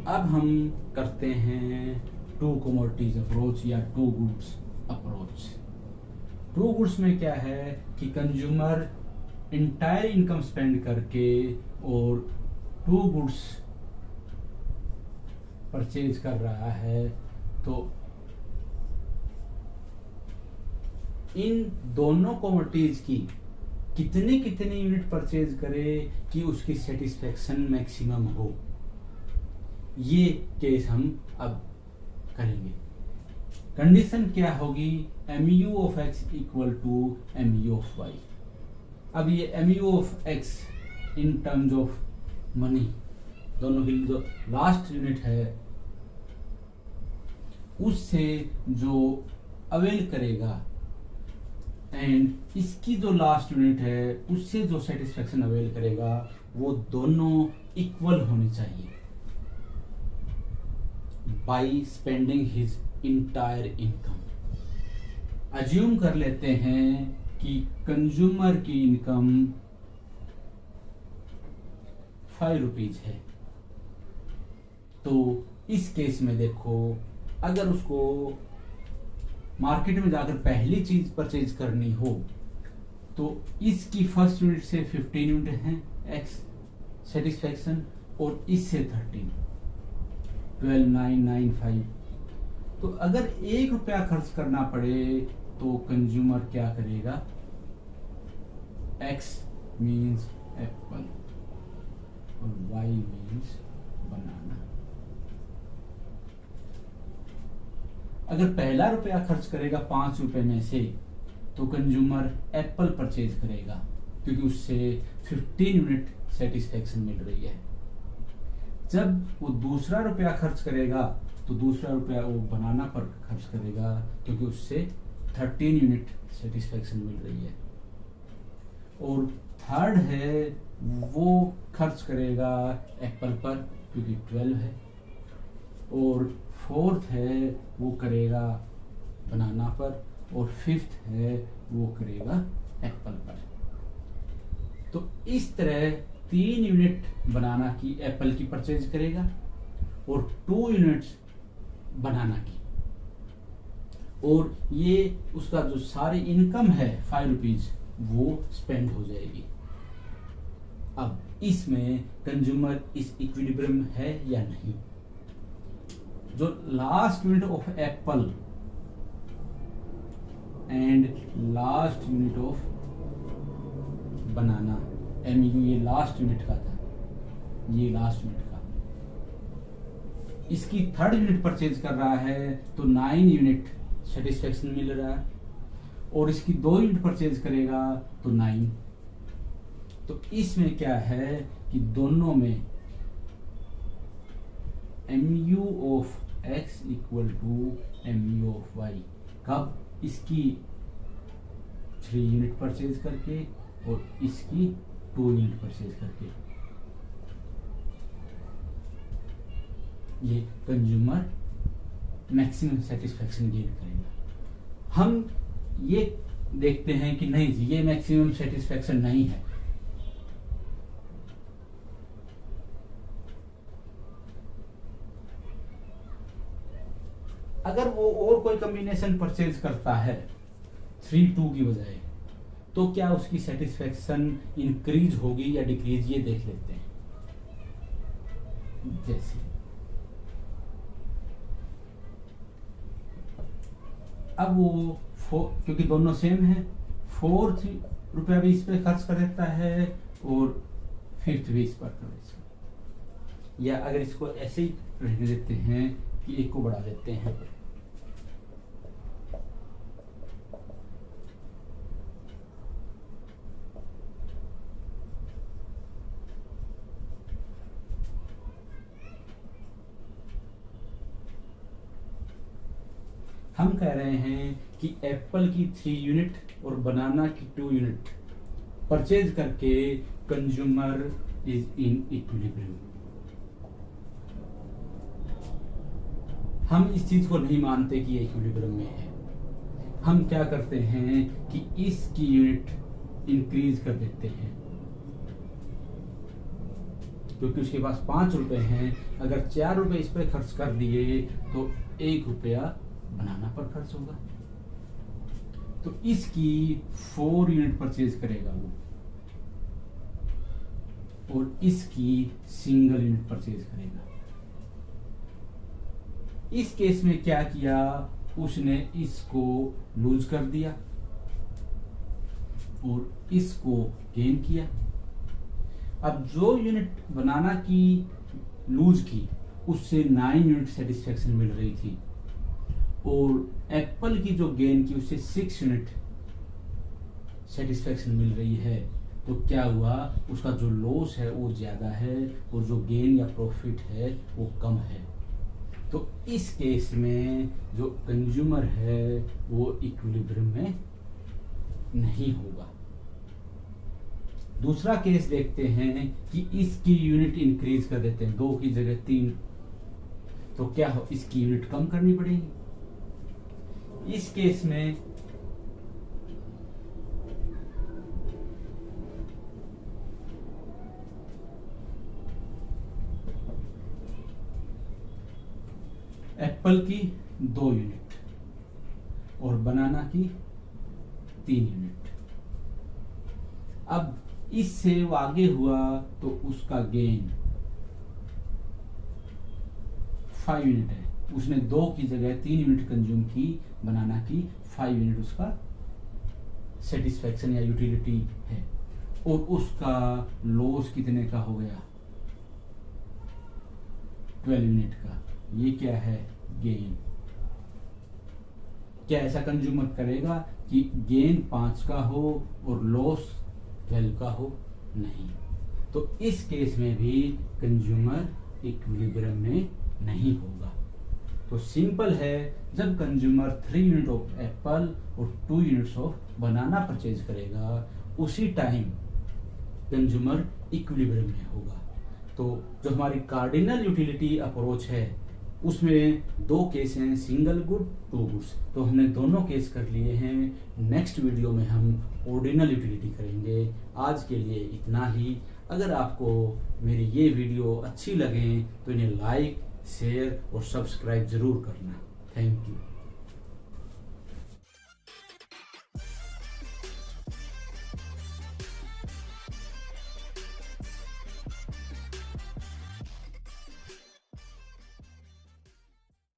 अब हम करते हैं टू कमोडिटीज अप्रोच या two goods approach. Two goods में क्या है कि कंज्यूमर इंटायर इनकम स्पेंड करके और टू गुड्स परचेज कर रहा है, तो इन दोनों कमोडिटीज की कितनी कितनी यूनिट परचेज करे कि उसकी सेटिस्फेक्शन मैक्सिमम हो, ये केस हम अब करेंगे। कंडीशन क्या होगी, mu of x equal to mu of y। अब ये mu of x in terms of money, दोनों की जो लास्ट यूनिट है उससे जो अवेल करेगा एंड इसकी जो लास्ट यूनिट है उससे जो सेटिस्फेक्शन अवेल करेगा, वो दोनों इक्वल होनी चाहिए by spending his entire income. Assume कर लेते हैं कि कंज्यूमर की इनकम 5 रुपीज है, तो इस केस में देखो, अगर उसको मार्केट में जाकर पहली चीज परचेज करनी हो तो इसकी फर्स्ट यूनिट से 15 यूनिट है एक्स सेटिस्फेक्शन और इससे 12,995। तो अगर 1 रुपया खर्च करना पड़े तो कंज्यूमर क्या करेगा, एक्स मीन्स एप्पल और वाई मीन्स बनाना। अगर पहला रुपया खर्च करेगा 5 रुपए में से तो कंज्यूमर एप्पल परचेज करेगा क्योंकि उससे 15 यूनिट सेटिस्फेक्शन मिल रही है। जब वो दूसरा रुपया खर्च करेगा तो दूसरा रुपया वो बनाना पर खर्च करेगा क्योंकि उससे 13 यूनिट सेटिस्फेक्शन मिल रही है। और थर्ड है वो खर्च करेगा एप्पल पर क्योंकि 12 है। और फोर्थ है वो करेगा बनाना पर और फिफ्थ है वो करेगा एप्पल पर। तो इस तरह 3 यूनिट बनाना की एप्पल की परचेज करेगा और 2 यूनिट्स बनाना की, और ये उसका जो सारी इनकम है 5 रुपीज वो स्पेंड हो जाएगी। अब इसमें कंज्यूमर इस इक्विलिब्रियम है या नहीं। जो last unit of Apple and last unit of banana, mu ये लास्ट यूनिट का था, ये लास्ट यूनिट का, इसकी थर्ड यूनिट परचेज कर रहा है तो 9 यूनिट सेटिस्फेक्शन मिल रहा है, और इसकी 2 यूनिट परचेज करेगा तो 9। तो इसमें क्या है कि दोनों में mu of x equal to mu of y, कब, इसकी 3 यूनिट परचेज करके और इसकी 2 यूनिट परचेज करके। ये कंज्यूमर मैक्सिमम सेटिस्फेक्शन गेन करेगा। हम ये देखते हैं कि नहीं जी, ये मैक्सिमम सेटिस्फेक्शन नहीं है। अगर वो और कोई कॉम्बिनेशन परचेज करता है 3-2 की बजाय, तो क्या उसकी सेटिस्फेक्शन इंक्रीज होगी या डिक्रीज, ये देख लेते हैं। जैसे अब वो क्योंकि दोनों सेम है, 4 रुपया भी इस पे खर्च कर देता है और 5th भी इस पर कर देता है। या अगर इसको ऐसे ही रहने देते हैं कि एक को बढ़ा देते हैं, हम कह रहे हैं कि एप्पल की 3 यूनिट और बनाना की 2 यूनिट परचेज करके कंज्यूमर इज इन इक्विलिब्रियम। हम इस चीज को नहीं मानते कि ये इक्विलिब्रियम में है। हम क्या करते हैं कि इसकी यूनिट इंक्रीज कर देते हैं क्योंकि उसके पास 5 रुपए हैं। अगर 4 रुपए इस पर खर्च कर दिए तो 1 रुपया बनाना पर खर्च होगा। तो इसकी 4 यूनिट परचेज करेगा वो, और इसकी सिंगल यूनिट परचेज करेगा। इस केस में क्या किया, उसने इसको लूज कर दिया और इसको गेन किया। अब जो यूनिट बनाना की लूज की उससे 9 यूनिट सेटिस्फेक्शन मिल रही थी, और एप्पल की जो गेन की उससे 6 यूनिट सेटिस्फेक्शन मिल रही है। तो क्या हुआ, उसका जो लॉस है वो ज्यादा है और जो गेन या प्रॉफिट है वो कम है। तो इस केस में जो कंज्यूमर है वो इक्विलिब्रियम में नहीं होगा। दूसरा केस देखते हैं कि इसकी यूनिट इंक्रीज कर देते हैं, 2 की जगह 3, तो क्या हो, इसकी यूनिट कम करनी पड़ेगी। इस केस में एप्पल की 2 यूनिट और बनाना की 3 यूनिट। अब इससे वो आगे हुआ तो उसका गेन 5 यूनिट है। उसने 2 की जगह 3 यूनिट कंज्यूम की, बनाना की 5 यूनिट उसका सेटिस्फेक्शन या यूटिलिटी है, और उसका लॉस कितने का हो गया, 12 यूनिट का। ये क्या है, गेन। क्या ऐसा कंज्यूमर करेगा कि गेन 5 का हो और लॉस 12 का हो? नहीं। तो इस केस में भी कंज्यूमर इक्विलिब्रियम में नहीं होगा। तो सिंपल है, जब कंज्यूमर 3 यूनिट ऑफ एप्पल और 2 यूनिट्स ऑफ बनाना परचेज करेगा, उसी टाइम कंज्यूमर इक्विलिब्रियम में होगा। तो जो हमारी कार्डिनल यूटिलिटी अप्रोच है उसमें 2 केस हैं, सिंगल गुड 2 गुड्स। तो हमने दोनों केस कर लिए हैं। नेक्स्ट वीडियो में हम ऑर्डिनल यूटिलिटी करेंगे। आज के लिए इतना ही। अगर आपको मेरी ये वीडियो अच्छी लगे तो इन्हें लाइक, शेयर और सब्सक्राइब जरूर करना। Thank you.